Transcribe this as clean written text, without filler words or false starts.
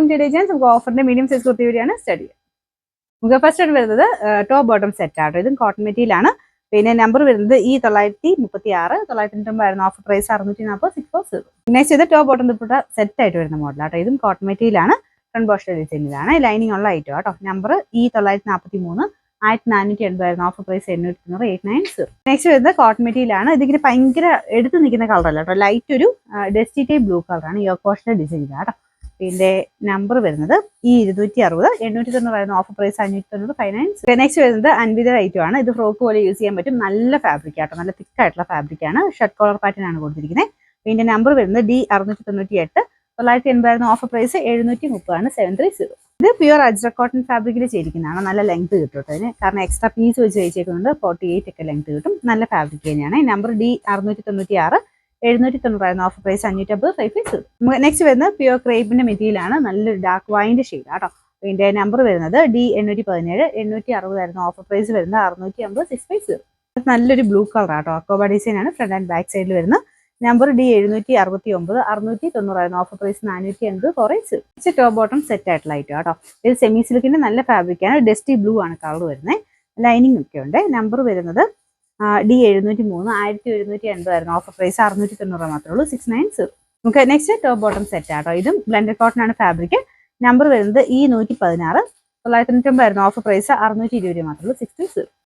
Limited agents നമുക്ക് ഓഫറിന്റെ medium size kurti വരെയാണ് study. നമുക്ക് ഫസ്റ്റ് ആയിട്ട് വരുന്നത് ടോപ്പ് ബോട്ടം സെറ്റ് ആട്ടോ. ഇതും കോട്ടൺ മെറ്റീരിയലാണ്. പിന്നെ നമ്പർ വരുന്നത് E936 990 ആയിരുന്നു ഓഫർ പ്രൈസ് 640. നെക്സ്റ്റ് ഇത് ടോപ്പ് ബോട്ടം ദുപ്പട്ട സെറ്റ് ആയിട്ട് വരുന്ന മോഡലാട്ടോ. ഇതും കോട്ടൺ മെറ്റീരിയലാണ്. ഫ്രണ്ട് പോസ്റ്റ് ഡിസൈനിലാണ്. ലൈനിങ് ഉള്ള ഐറ്റം കേട്ടോ. നമ്പർ E943 1480 ആയിരുന്നു ഓഫർ പ്രൈസ് 890. നെക്സ്റ്റ് വരുന്നത് കോട്ടൺ മെറ്റീരിയലാണ്. ഇതിങ്ങനെ ഭയങ്കര എടുത്ത് നിൽക്കുന്ന കളറല്ല കേട്ടോ. ലൈറ്റ് ഒരു ഡസ്റ്റി ടൈപ്പ് ബ്ലൂ കളറാണ്. യോക്കോഷിന്റെ ഡിസൈനിലാണ് കേട്ടോ. പിന്നെ നമ്പർ വരുന്നത് E260 890 ആയിരുന്നു ഓഫർ പ്രൈസ് 590 59. നെക്സ്റ്റ് വരുന്നത് അൻവിത ഐറ്റം ആണ്. ഇത് ഫ്രോക്ക് പോലെ യൂസ് ചെയ്യാൻ പറ്റും. നല്ല ഫാബ്രിക് ആട്ടോ. നല്ല തിക്ക് ആയിട്ടുള്ള ഫാബ്രിക് ആണ്. ഷർട്ട് കോളർ പാറ്റേൺ ആണ് കൊടുത്തിരിക്കുന്നത്. പിന്നെ നമ്പർ വരുന്നത് D698 980 ആയിരുന്നു ഓഫർ പ്രൈസ് 730 ആണ് 730. ഇത് പ്യുവർ അജ്രക് കോട്ടൺ ഫാബ്രിക്കിൽ ചെയ്തിരിക്കുന്നതാണ്. നല്ല ലെങ്ത് കിട്ടും അതിന്. കാരണം എക്സ്ട്രാ പീസ് വെച്ച് വെച്ചേക്കുന്നുണ്ട്. 48 ഒക്കെ ലെങ്ത് കിട്ടും. നല്ല ഫാബ്രിക് തന്നെയാണ്. നമ്പർ D696 790 ആയിരുന്നു ഓഫർ പ്രൈസ് 550 550. നെക്സ്റ്റ് വരുന്നത് പ്യുവർ ക്രേപ്പിന്റെ മെറ്റീരിയൽ ആണ്. നല്ലൊരു ഡാർക്ക് വൈൻ്റെ ഷെയ്ഡ് ആട്ടോ. ഇതിന്റെ നമ്പർ വരുന്നത് D817 860 ആയിരുന്നു ഓഫർ പ്രൈസ് വരുന്നത് 650 650. നല്ലൊരു ബ്ലൂ കളർ ആട്ടോ. അക്കോബ ഡിസൈൻ ആണ് ഫ്രണ്ട് ആൻഡ് ബാക്ക് സൈഡിൽ വരുന്നത്. നമ്പർ D769 690 ആയിരുന്നു ഓഫർ പ്രൈസ് 480 കുറച്ച്. ടോപ്പ് ബോട്ടം സെറ്റ് ആയിട്ടുള്ള ഐറ്റം കേട്ടോ. ഇത് സെമി സിൽക്കിന്റെ നല്ല ഫാബ്രിക് ആണ്. ഡസ്റ്റി ബ്ലൂ ആണ് കളർ വരുന്നത്. ലൈനിങ് ഒക്കെ ഉണ്ട്. നമ്പർ വരുന്നത് D703 1780 ആയിരുന്നു ഓഫർ പ്രൈസ് 690 മാത്രമേ ഉള്ളൂ 690. നമുക്ക് നെക്സ്റ്റ് ടോപ്പ് ബോട്ടം സെറ്റ് ആട്ടോ. ഇതും ബ്ലെൻഡഡ് കോട്ടൺ ആണ് ഫാബ്രിക്. നമ്പർ വരുന്നത് E116 990 ആയിരുന്നു ഓഫർ പ്രൈസ് 620 മാത്രമേ ഉള്ളൂ 620.